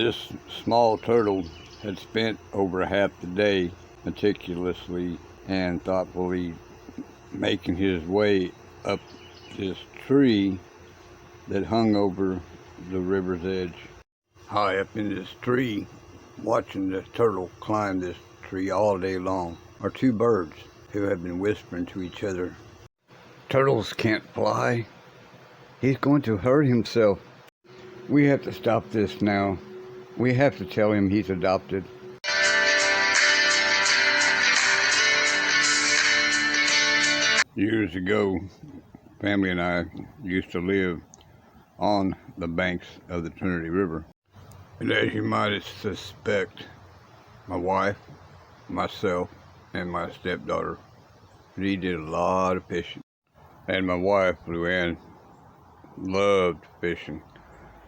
This small turtle had spent over half the day meticulously and thoughtfully making his way up this tree that hung over the river's edge. High up in this tree, watching the turtle climb this tree all day long, are two birds who have been whispering to each other. Turtles can't fly. He's going to hurt himself. We have to stop this now. We have to tell him he's adopted. Years ago, family and I used to live on the banks of the Trinity River. And as you might suspect, my wife, myself, and my stepdaughter, we did a lot of fishing. And my wife, Luann, loved fishing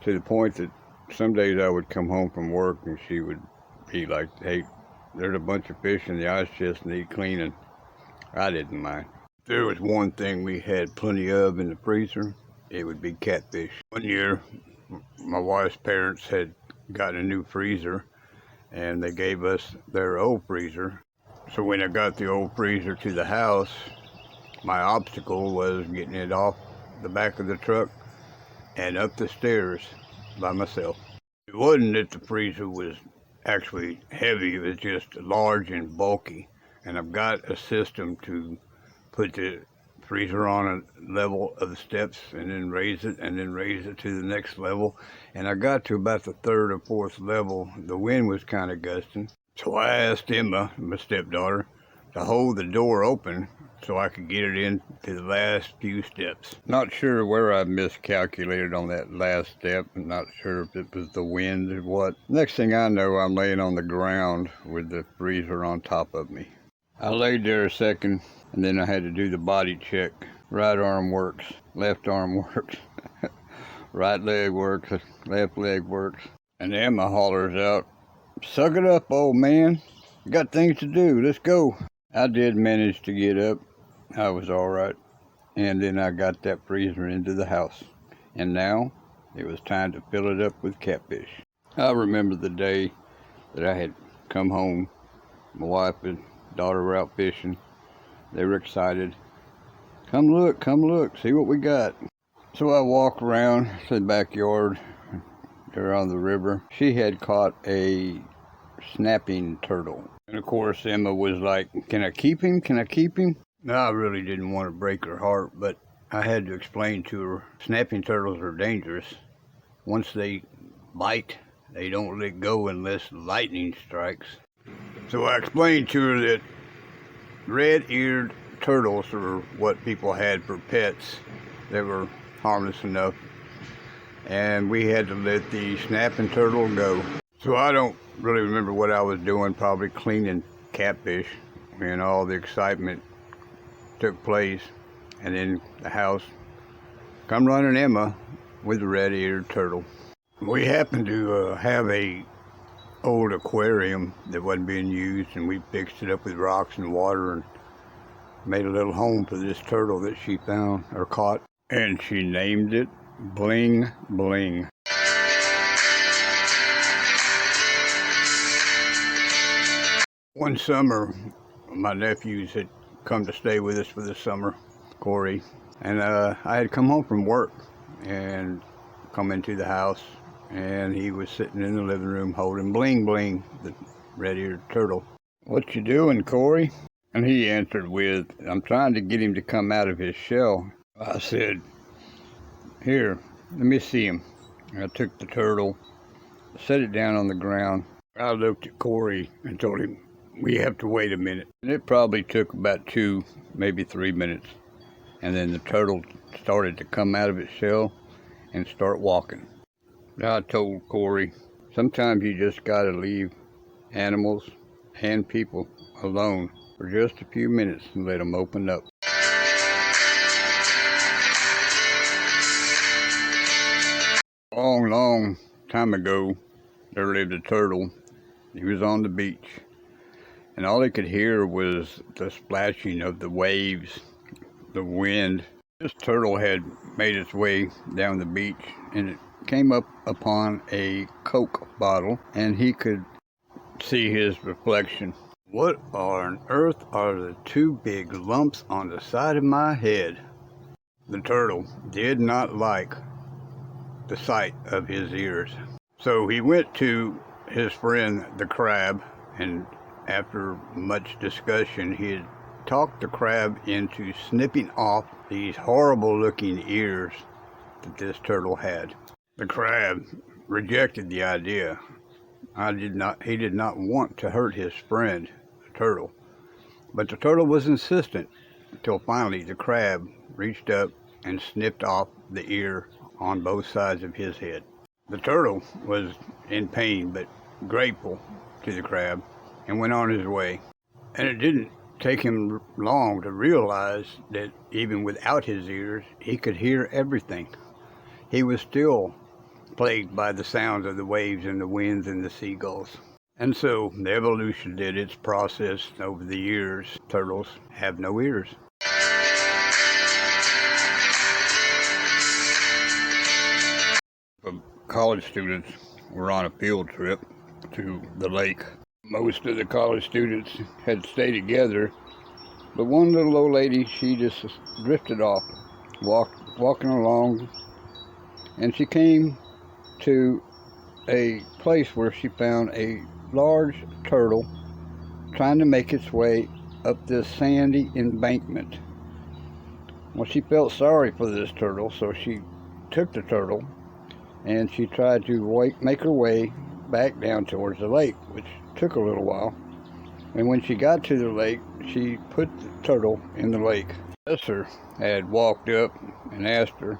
to the point that some days I would come home from work and she would be like, "Hey, there's a bunch of fish in the ice chest need cleaning." I didn't mind. If there was one thing we had plenty of in the freezer, it would be catfish. One year, my wife's parents had gotten a new freezer and they gave us their old freezer. So when I got the old freezer to the house, my obstacle was getting it off the back of the truck and up the stairs by myself. It wasn't that the freezer was actually heavy, it was just large and bulky. And I've got a system to put the freezer on a level of the steps and then raise it to the next level. And I got to about the third or fourth level. The wind was kind of gusting. So I asked Emma, my stepdaughter, to hold the door open so I could get it into the last few steps. Not sure where I miscalculated on that last step. I'm not sure if it was the wind or what. Next thing I know, I'm laying on the ground with the freezer on top of me. I laid there a second, and then I had to do the body check. Right arm works, left arm works, right leg works, left leg works. And Emma hollers out, "Suck it up, old man. You got things to do, let's go." I did manage to get up. I was all right. And then I got that freezer into the house. And now it was time to fill it up with catfish. I remember the day that I had come home. My wife and daughter were out fishing. They were excited. Come look, see what we got." So I walked around to the backyard there on the river. She had caught a snapping turtle. And of course Emma was like, "Can I keep him? Can I keep him?" Now, I really didn't want to break her heart, but I had to explain to her, snapping turtles are dangerous. Once they bite, they don't let go unless lightning strikes. So I explained to her that red-eared turtles are what people had for pets. They were harmless enough. And we had to let the snapping turtle go. So I don't really remember what I was doing, probably cleaning catfish when all the excitement took place. And then the house come running Emma with the red-eared turtle. We happened to have a old aquarium that wasn't being used, and we fixed it up with rocks and water and made a little home for this turtle that she found or caught, and she named it Bling Bling. One summer, my nephews had come to stay with us for the summer, Corey, and I had come home from work and come into the house, and he was sitting in the living room holding Bling Bling, the red-eared turtle. "What you doing, Corey?" And he answered with, "I'm trying to get him to come out of his shell." I said, "Here, let me see him." And I took the turtle, set it down on the ground. I looked at Corey and told him, "We have to wait a minute." And it probably took about 2, maybe 3 minutes. And then the turtle started to come out of its shell and start walking. I told Corey, sometimes you just gotta leave animals and people alone for just a few minutes and let them open up. Long time ago, there lived a turtle. He was on the beach, and all he could hear was the splashing of the waves, the wind. This turtle had made its way down the beach, and it came up upon a Coke bottle, and he could see his reflection. What on earth are the two big lumps on the side of my head? The turtle did not like the sight of his ears. So he went to his friend the crab, and after much discussion, he had talked the crab into snipping off these horrible looking ears that this turtle had. The crab rejected the idea. He did not want to hurt his friend, the turtle. But the turtle was insistent until finally the crab reached up and snipped off the ear on both sides of his head. The turtle was in pain but grateful to the crab and went on his way. And it didn't take him long to realize that even without his ears, he could hear everything. He was still plagued by the sounds of the waves and the winds and the seagulls. And so the evolution did its process over the years. Turtles have no ears. College students were on a field trip to the lake. Most of the college students had stayed together, but one little old lady, she just drifted off, walking along, and she came to a place where she found a large turtle trying to make its way up this sandy embankment. Well, she felt sorry for this turtle, so she took the turtle and she tried to make her way back down towards the lake, which took a little while. And when she got to the lake, she put the turtle in the lake. The professor had walked up and asked her,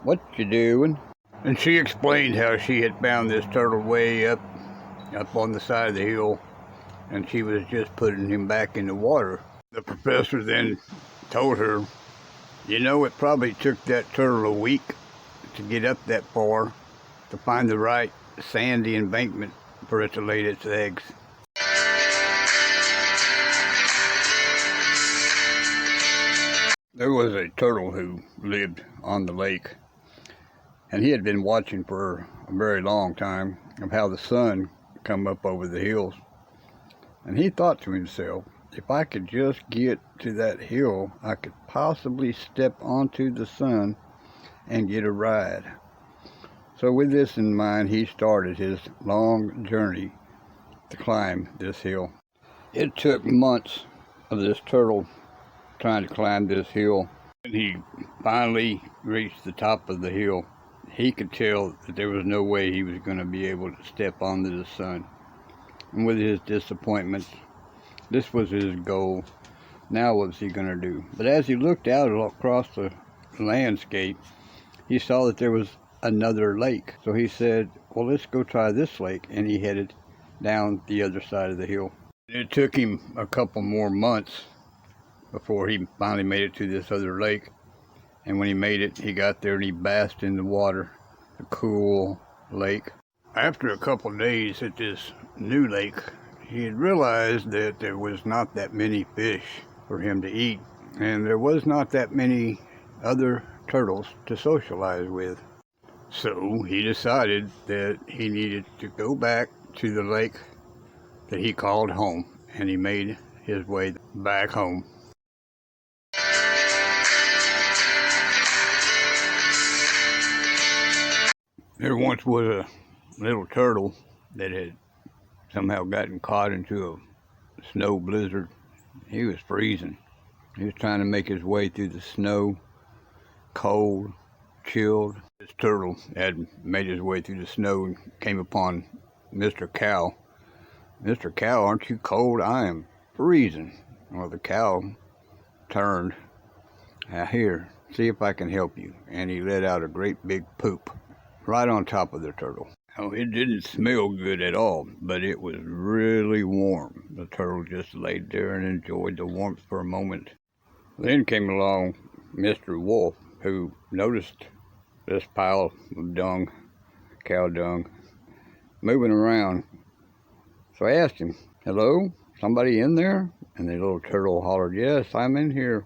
"What you doing?" And she explained how she had found this turtle way up on the side of the hill, and she was just putting him back in the water. The professor then told her, "You know, it probably took that turtle a week to get up that far to find the right sandy embankment for it to lay its eggs." There was a turtle who lived on the lake, and he had been watching for a very long time of how the sun come up over the hills. And he thought to himself, if I could just get to that hill, I could possibly step onto the sun and get a ride. So with this in mind, he started his long journey to climb this hill. It took months of this turtle trying to climb this hill. When he finally reached the top of the hill, he could tell that there was no way he was going to be able to step onto the sun. And with his disappointment, this was his goal. Now what was he going to do? But as he looked out across the landscape, he saw that there was another lake. So he said, well, let's go try this lake. And he headed down the other side of the hill. It took him a couple more months before he finally made it to this other lake. And when he made it, he got there and he basked in the water, the cool lake. After a couple of days at this new lake, he had realized that there was not that many fish for him to eat. And there was not that many other turtles to socialize with. So he decided that he needed to go back to the lake that he called home, and he made his way back home. There once was a little turtle that had somehow gotten caught into a snow blizzard. He was freezing. He was trying to make his way through the snow, cold, chilled. This turtle had made his way through the snow and came upon Mr. Cow. "Mr. Cow, aren't you cold? I am freezing." Well, the cow turned. "Here, see if I can help you." And he let out a great big poop right on top of the turtle. Oh, it didn't smell good at all, but it was really warm. The turtle just laid there and enjoyed the warmth for a moment. Then came along Mr. Wolf, who noticed this pile of dung, cow dung, moving around. So I asked him, "Hello, somebody in there?" And the little turtle hollered, "Yes, I'm in here."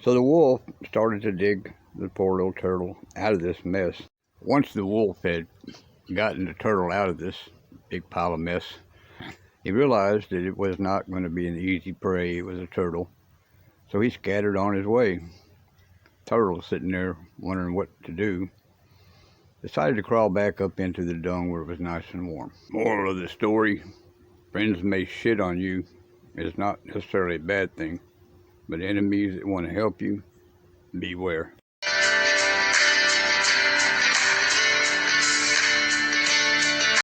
So the wolf started to dig the poor little turtle out of this mess. Once the wolf had gotten the turtle out of this big pile of mess, he realized that it was not going to be an easy prey. It was a turtle. So he scattered on his way. Turtle, sitting there wondering what to do, decided to crawl back up into the dung where it was nice and warm. Moral of the story: friends may shit on you. It's not necessarily a bad thing, but enemies that want to help you, beware.